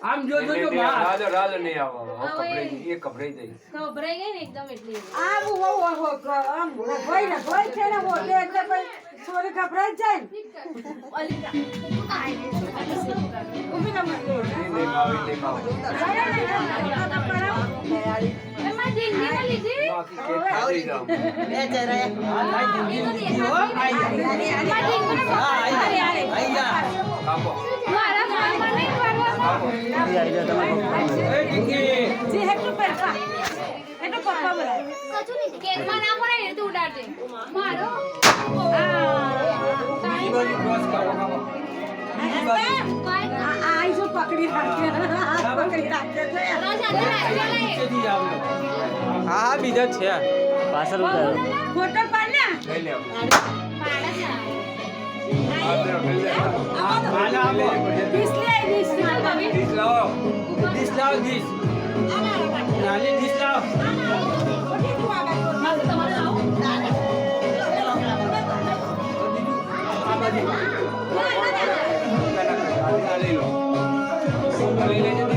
આમ જો રાજ નહીં આવો કપડે ગઈ ને એકદમ એટલી આ આમ કોઈ ને કોઈ છે ને બોલે એટલે ભાઈ છોરી ઘબરાઈ જાય ઉભી ના મને એમાં ડીંગી લીધી એ જરા કાપો મારા ફોનમાં નહીં જે હેટુ પેટા એટો પપ્પા બોલે કેકમાં ના પડે એ તો ઉડાડજે મારો બીજી બાજુ ક્રોસ કરો કાપો આ જો પકડી રાખે છે નીચેથી જાવ હા બીજો છે પાછળ ઉતારો ફોટો પાડ ને લઈ લે ડીશ લે ડીશ ડીશ લાવો નાની ડીશ લાવ આ બાજુ લઈ લો લઈ લેજો